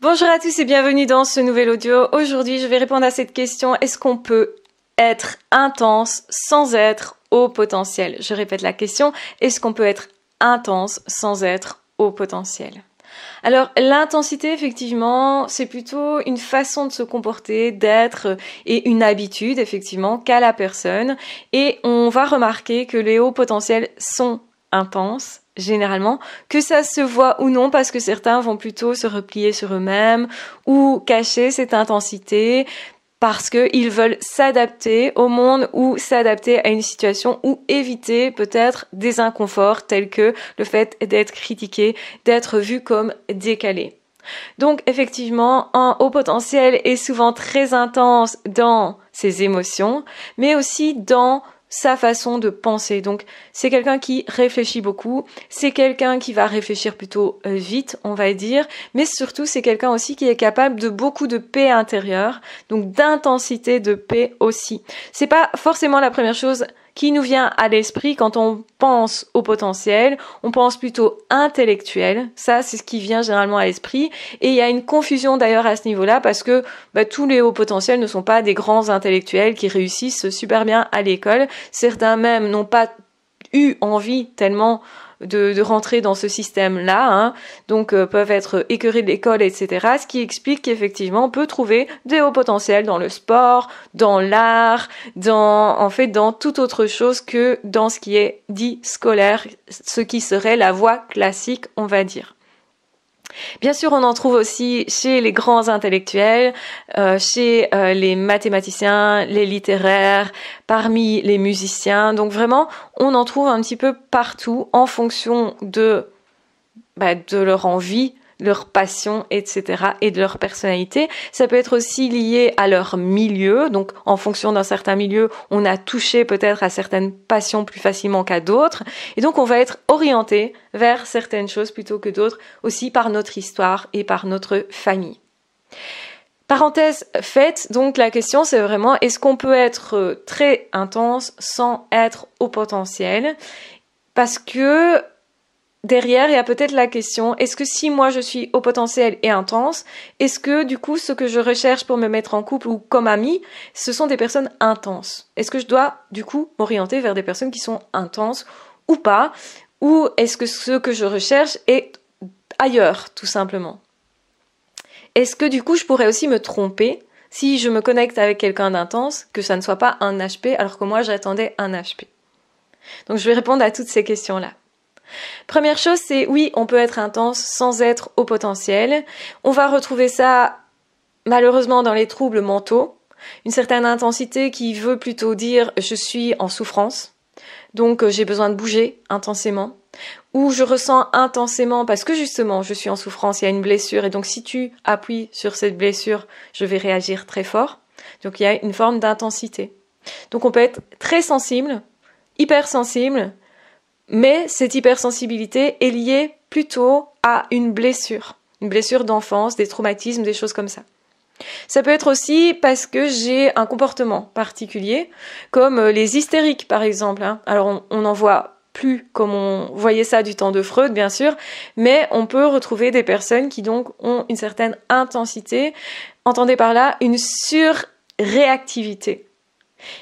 Bonjour à tous et bienvenue dans ce nouvel audio. Aujourd'hui, je vais répondre à cette question. Est-ce qu'on peut être intense sans être au potentiel? Je répète la question. Est-ce qu'on peut être intense sans être au potentiel? Alors, l'intensité, effectivement, c'est plutôt une façon de se comporter, d'être et une habitude, effectivement, qu'a la personne. Et on va remarquer que les hauts potentiels sont intenses, généralement, que ça se voit ou non, parce que certains vont plutôt se replier sur eux-mêmes ou cacher cette intensité parce qu'ils veulent s'adapter au monde ou s'adapter à une situation ou éviter peut-être des inconforts tels que le fait d'être critiqué, d'être vu comme décalé. Donc effectivement, un haut potentiel est souvent très intense dans ses émotions, mais aussi dans sa façon de penser. Donc c'est quelqu'un qui réfléchit beaucoup, c'est quelqu'un qui va réfléchir plutôt vite, on va dire, mais surtout c'est quelqu'un aussi qui est capable de beaucoup de paix intérieure, donc d'intensité de paix aussi. C'est pas forcément la première chose qui nous vient à l'esprit quand on pense au potentiel, on pense plutôt intellectuel, ça c'est ce qui vient généralement à l'esprit, et il y a une confusion d'ailleurs à ce niveau-là parce que tous les hauts potentiels ne sont pas des grands intellectuels qui réussissent super bien à l'école, certains même n'ont pas eu envie tellement de rentrer dans ce système-là, donc peuvent être écœurés de l'école, etc. Ce qui explique qu'effectivement, on peut trouver des hauts potentiels dans le sport, dans l'art, dans toute autre chose que dans ce qui est dit scolaire, ce qui serait la voie classique, on va dire. Bien sûr, on en trouve aussi chez les grands intellectuels, chez les mathématiciens, les littéraires, parmi les musiciens. Donc vraiment, on en trouve un petit peu partout en fonction de leur envie, leur passion, etc. et de leur personnalité. Ça peut être aussi lié à leur milieu. Donc, en fonction d'un certain milieu, on a touché peut-être à certaines passions plus facilement qu'à d'autres. Et donc, on va être orienté vers certaines choses plutôt que d'autres, aussi par notre histoire et par notre famille. Parenthèse faite, donc la question c'est vraiment est-ce qu'on peut être très intense sans être au potentiel? Parce que derrière, il y a peut-être la question, est-ce que si moi je suis au potentiel et intense, est-ce que du coup ce que je recherche pour me mettre en couple ou comme amie, ce sont des personnes intenses? Est-ce que je dois du coup m'orienter vers des personnes qui sont intenses ou pas? Ou est-ce que ce que je recherche est ailleurs tout simplement? Est-ce que du coup je pourrais aussi me tromper si je me connecte avec quelqu'un d'intense, que ça ne soit pas un HP alors que moi j'attendais un HP? Donc je vais répondre à toutes ces questions-là. Première chose, c'est oui, on peut être intense sans être au potentiel. On va retrouver ça malheureusement dans les troubles mentaux. Une certaine intensité qui veut plutôt dire je suis en souffrance, donc j'ai besoin de bouger intensément. Ou je ressens intensément parce que justement je suis en souffrance, il y a une blessure et donc si tu appuies sur cette blessure, je vais réagir très fort. Donc il y a une forme d'intensité. Donc on peut être très sensible, hypersensible, mais cette hypersensibilité est liée plutôt à une blessure d'enfance, des traumatismes, des choses comme ça. Ça peut être aussi parce que j'ai un comportement particulier, comme les hystériques par exemple. Alors on n'en voit plus comme on voyait ça du temps de Freud, bien sûr, mais on peut retrouver des personnes qui donc ont une certaine intensité, entendez par là une surréactivité.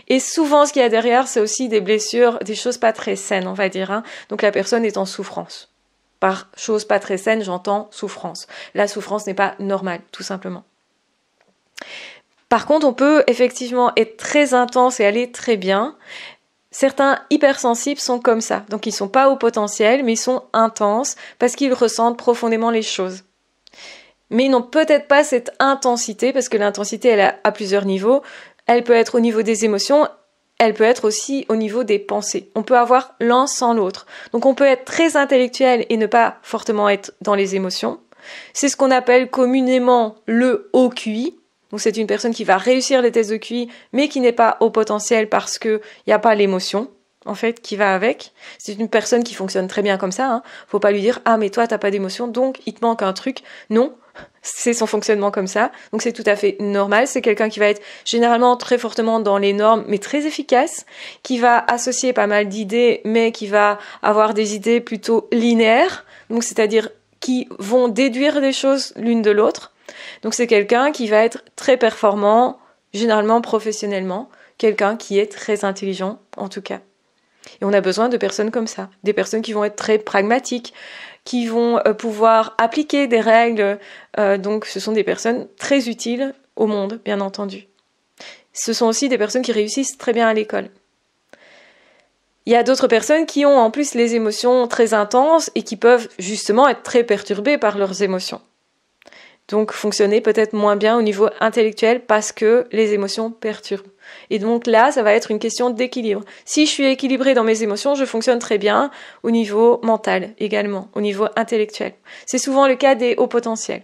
Et souvent, ce qu'il y a derrière, c'est aussi des blessures, des choses pas très saines, on va dire. Donc la personne est en souffrance. Par choses pas très saines, j'entends souffrance. La souffrance n'est pas normale, tout simplement. Par contre, on peut effectivement être très intense et aller très bien. Certains hypersensibles sont comme ça. Donc ils sont pas au potentiel, mais ils sont intenses parce qu'ils ressentent profondément les choses. Mais ils n'ont peut-être pas cette intensité, parce que l'intensité, elle est à plusieurs niveaux. Elle peut être au niveau des émotions, elle peut être aussi au niveau des pensées. On peut avoir l'un sans l'autre. Donc on peut être très intellectuel et ne pas fortement être dans les émotions. C'est ce qu'on appelle communément le haut QI. Donc c'est une personne qui va réussir les tests de QI, mais qui n'est pas au potentiel parce qu'il n'y a pas l'émotion, en fait, qui va avec. C'est une personne qui fonctionne très bien comme ça. Faut pas lui dire « Ah, mais toi, t'as pas d'émotion, donc il te manque un truc. » Non. C'est son fonctionnement comme ça, donc c'est tout à fait normal. C'est quelqu'un qui va être généralement très fortement dans les normes, mais très efficace, qui va associer pas mal d'idées, mais qui va avoir des idées plutôt linéaires, donc c'est-à-dire qui vont déduire des choses l'une de l'autre. Donc c'est quelqu'un qui va être très performant, généralement professionnellement, quelqu'un qui est très intelligent en tout cas. Et on a besoin de personnes comme ça, des personnes qui vont être très pragmatiques, qui vont pouvoir appliquer des règles. Donc ce sont des personnes très utiles au monde, bien entendu. Ce sont aussi des personnes qui réussissent très bien à l'école. Il y a d'autres personnes qui ont en plus les émotions très intenses et qui peuvent justement être très perturbées par leurs émotions. Donc fonctionner peut-être moins bien au niveau intellectuel parce que les émotions perturbent. Et donc là, ça va être une question d'équilibre. Si je suis équilibrée dans mes émotions, je fonctionne très bien au niveau mental également, au niveau intellectuel. C'est souvent le cas des hauts potentiels.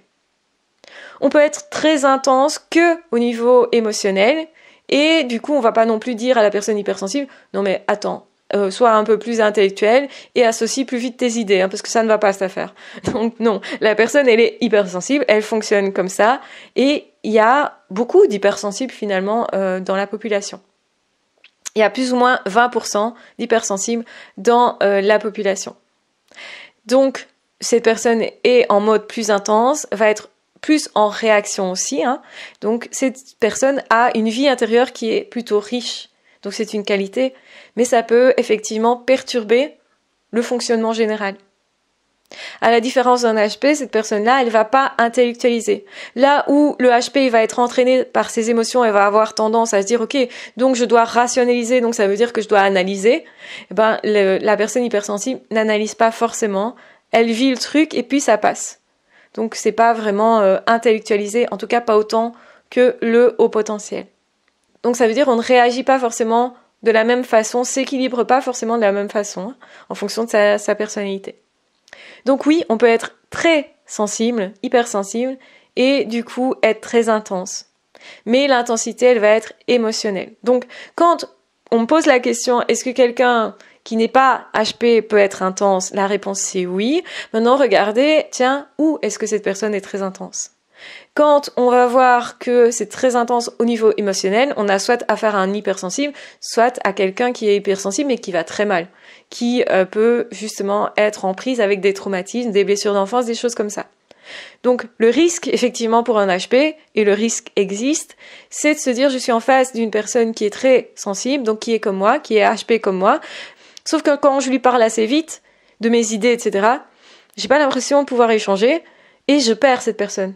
On peut être très intense que au niveau émotionnel et du coup, on va pas non plus dire à la personne hypersensible « Non mais attends, sois un peu plus intellectuel et associe plus vite tes idées, parce que ça ne va pas cette affaire. » Donc non, la personne, elle est hypersensible, elle fonctionne comme ça, et il y a beaucoup d'hypersensibles finalement dans la population. Il y a plus ou moins 20% d'hypersensibles dans la population. Donc, cette personne est en mode plus intense, va être plus en réaction aussi. Donc, cette personne a une vie intérieure qui est plutôt riche. Donc, c'est une qualité, mais ça peut effectivement perturber le fonctionnement général. À la différence d'un HP, cette personne-là, elle va pas intellectualiser. Là où le HP va être entraîné par ses émotions, elle va avoir tendance à se dire, ok, donc je dois rationaliser, donc ça veut dire que je dois analyser. La personne hypersensible n'analyse pas forcément, elle vit le truc et puis ça passe. Donc c'est pas vraiment intellectualisé, en tout cas pas autant que le haut potentiel. Donc ça veut dire on ne réagit pas forcément de la même façon, s'équilibre pas forcément de la même façon, en fonction de sa personnalité. Donc oui, on peut être très sensible, hypersensible, et du coup être très intense. Mais l'intensité, elle va être émotionnelle. Donc quand on me pose la question, est-ce que quelqu'un qui n'est pas HP peut être intense? La réponse c'est oui. Maintenant, regardez, tiens, où est-ce que cette personne est très intense? Quand on va voir que c'est très intense au niveau émotionnel, on a soit affaire à un hypersensible, soit à quelqu'un qui est hypersensible mais qui va très mal, qui peut justement être en prise avec des traumatismes, des blessures d'enfance, des choses comme ça. Donc le risque effectivement pour un HP, et le risque existe, c'est de se dire je suis en face d'une personne qui est très sensible, donc qui est comme moi, qui est HP comme moi, sauf que quand je lui parle assez vite de mes idées, etc., j'ai pas l'impression de pouvoir échanger et je perds cette personne.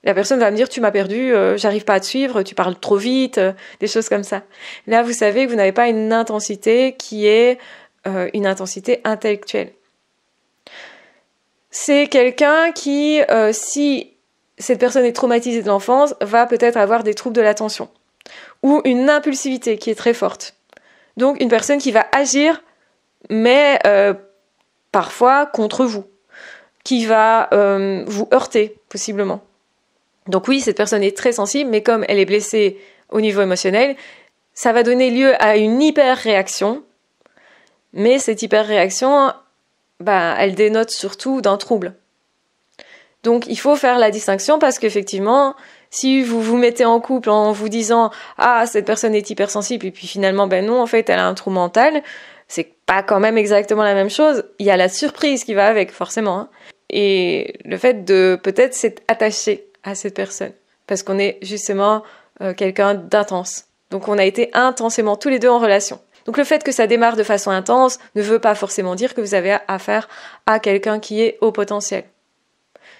La personne va me dire, tu m'as perdu, j'arrive pas à te suivre, tu parles trop vite, des choses comme ça. Là, vous savez que vous n'avez pas une intensité qui est une intensité intellectuelle. C'est quelqu'un qui, si cette personne est traumatisée de l'enfance, va peut-être avoir des troubles de l'attention ou une impulsivité qui est très forte. Donc, une personne qui va agir, mais parfois contre vous, qui va vous heurter, possiblement. Donc oui, cette personne est très sensible, mais comme elle est blessée au niveau émotionnel, ça va donner lieu à une hyper-réaction. Mais cette hyper-réaction, elle dénote surtout d'un trouble. Donc il faut faire la distinction parce qu'effectivement, si vous vous mettez en couple en vous disant « Ah, cette personne est hypersensible » et puis finalement, non, en fait, elle a un trouble mental, c'est pas quand même exactement la même chose. Il y a la surprise qui va avec, forcément. Et le fait de peut-être s'être attaché à cette personne, parce qu'on est justement quelqu'un d'intense. Donc on a été intensément tous les deux en relation. Donc le fait que ça démarre de façon intense ne veut pas forcément dire que vous avez affaire à quelqu'un qui est haut potentiel.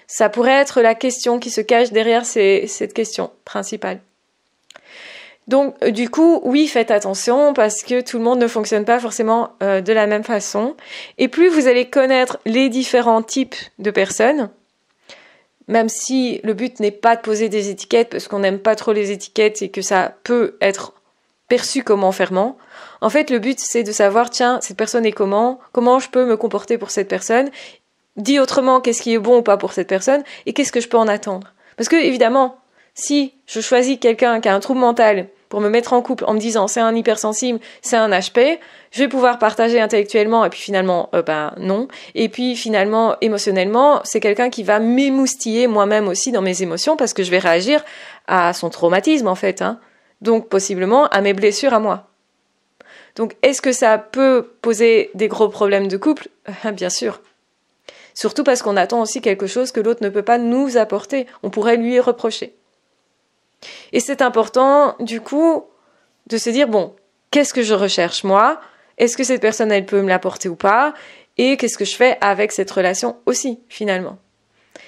Ça pourrait être la question qui se cache derrière cette question principale. Donc du coup, oui, faites attention parce que tout le monde ne fonctionne pas forcément de la même façon. Et plus vous allez connaître les différents types de personnes, même si le but n'est pas de poser des étiquettes parce qu'on n'aime pas trop les étiquettes et que ça peut être perçu comme enfermant. En fait, le but, c'est de savoir, tiens, cette personne est comment je peux me comporter pour cette personne, dit autrement, qu'est-ce qui est bon ou pas pour cette personne, et qu'est-ce que je peux en attendre. Parce que, évidemment, si je choisis quelqu'un qui a un trouble mental pour me mettre en couple en me disant c'est un hypersensible, c'est un HP, je vais pouvoir partager intellectuellement et puis finalement non. Et puis finalement émotionnellement, c'est quelqu'un qui va m'émoustiller moi-même aussi dans mes émotions parce que je vais réagir à son traumatisme en fait. Donc possiblement à mes blessures à moi. Donc est-ce que ça peut poser des gros problèmes de couple ? Bien sûr. Surtout parce qu'on attend aussi quelque chose que l'autre ne peut pas nous apporter. On pourrait lui reprocher. Et c'est important, du coup, de se dire, bon, qu'est-ce que je recherche moi? Est-ce que cette personne, elle peut me l'apporter ou pas? Et qu'est-ce que je fais avec cette relation aussi, finalement?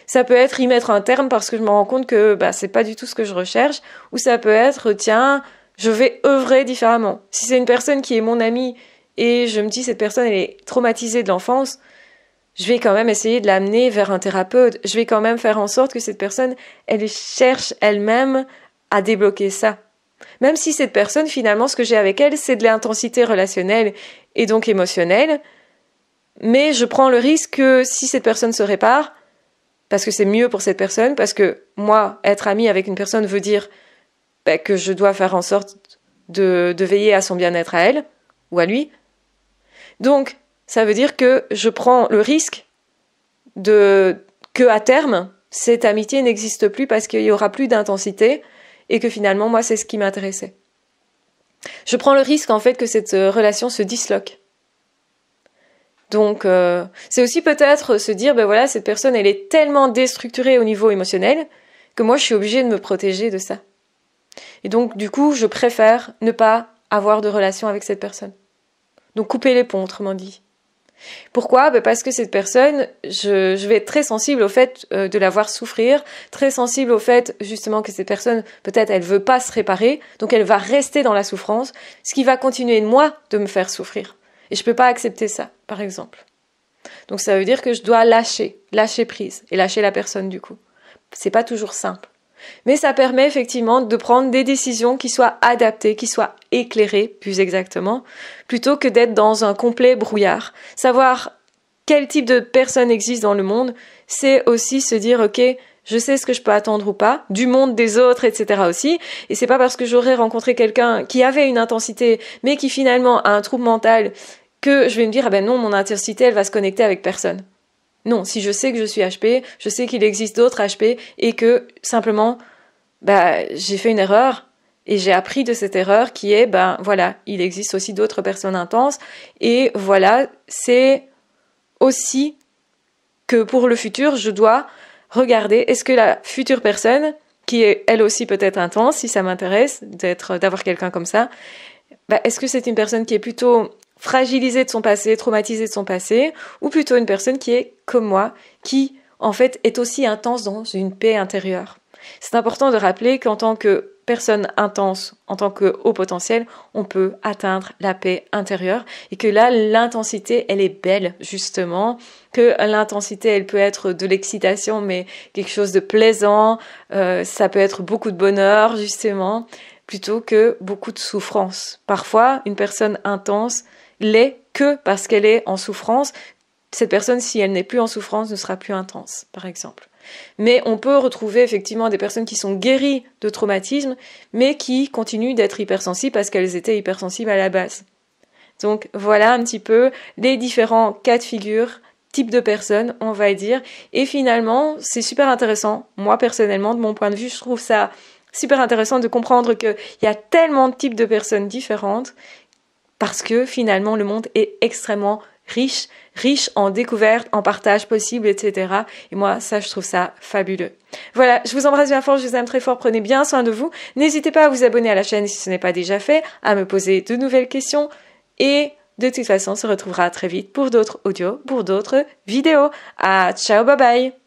Ça peut être y mettre un terme parce que je me rends compte que c'est pas du tout ce que je recherche, ou ça peut être, tiens, je vais œuvrer différemment. Si c'est une personne qui est mon amie et je me dis cette personne elle est traumatisée de l'enfance, je vais quand même essayer de l'amener vers un thérapeute. Je vais quand même faire en sorte que cette personne, elle cherche elle-même à débloquer ça. Même si cette personne, finalement, ce que j'ai avec elle, c'est de l'intensité relationnelle et donc émotionnelle, mais je prends le risque que si cette personne se répare, parce que c'est mieux pour cette personne, parce que moi, être amie avec une personne veut dire que je dois faire en sorte de veiller à son bien-être à elle, ou à lui. Donc, ça veut dire que je prends le risque que à terme, cette amitié n'existe plus parce qu'il y aura plus d'intensité et que finalement, moi, c'est ce qui m'intéressait. Je prends le risque, en fait, que cette relation se disloque. Donc, c'est aussi peut-être se dire, voilà, cette personne, elle est tellement déstructurée au niveau émotionnel que moi, je suis obligée de me protéger de ça. Et donc, du coup, je préfère ne pas avoir de relation avec cette personne. Donc, couper les ponts, autrement dit. Pourquoi? Parce que cette personne, je vais être très sensible au fait de la voir souffrir, très sensible au fait justement que cette personne, peut-être elle veut pas se réparer, donc elle va rester dans la souffrance, ce qui va continuer moi de me faire souffrir. Et je peux pas accepter ça, par exemple. Donc ça veut dire que je dois lâcher prise et lâcher la personne du coup. C'est pas toujours simple. Mais ça permet effectivement de prendre des décisions qui soient adaptées, qui soient éclairées, plus exactement, plutôt que d'être dans un complet brouillard. Savoir quel type de personne existe dans le monde, c'est aussi se dire, ok, je sais ce que je peux attendre ou pas, du monde, des autres, etc. aussi. Et c'est pas parce que j'aurais rencontré quelqu'un qui avait une intensité, mais qui finalement a un trouble mental, que je vais me dire, non, mon intensité, elle va se connecter avec personne. Non, si je sais que je suis HP, je sais qu'il existe d'autres HP et que simplement, j'ai fait une erreur et j'ai appris de cette erreur qui est, voilà, il existe aussi d'autres personnes intenses et voilà, c'est aussi que pour le futur, je dois regarder est-ce que la future personne, qui est elle aussi peut-être intense, si ça m'intéresse d'avoir quelqu'un comme ça, est-ce que c'est une personne qui est plutôt fragilisée de son passé, traumatisée de son passé, ou plutôt une personne qui est comme moi, qui en fait est aussi intense dans une paix intérieure. C'est important de rappeler qu'en tant que personne intense, en tant que haut potentiel, on peut atteindre la paix intérieure et que là, l'intensité, elle est belle, justement, que l'intensité, elle peut être de l'excitation, mais quelque chose de plaisant, ça peut être beaucoup de bonheur, justement, plutôt que beaucoup de souffrance. Parfois, une personne intense l'est que parce qu'elle est en souffrance. Cette personne, si elle n'est plus en souffrance, ne sera plus intense, par exemple. Mais on peut retrouver effectivement des personnes qui sont guéries de traumatisme, mais qui continuent d'être hypersensibles parce qu'elles étaient hypersensibles à la base. Donc voilà un petit peu les différents cas de figure, types de personnes, on va dire. Et finalement, c'est super intéressant. Moi, personnellement, de mon point de vue, je trouve ça super intéressant de comprendre qu'il y a tellement de types de personnes différentes parce que finalement, le monde est extrêmement riche en découvertes, en partage possible, etc. Et moi, ça, je trouve ça fabuleux. Voilà, je vous embrasse bien fort, je vous aime très fort, prenez bien soin de vous. N'hésitez pas à vous abonner à la chaîne si ce n'est pas déjà fait, à me poser de nouvelles questions et de toute façon, on se retrouvera très vite pour d'autres audios, pour d'autres vidéos. Ciao, bye bye!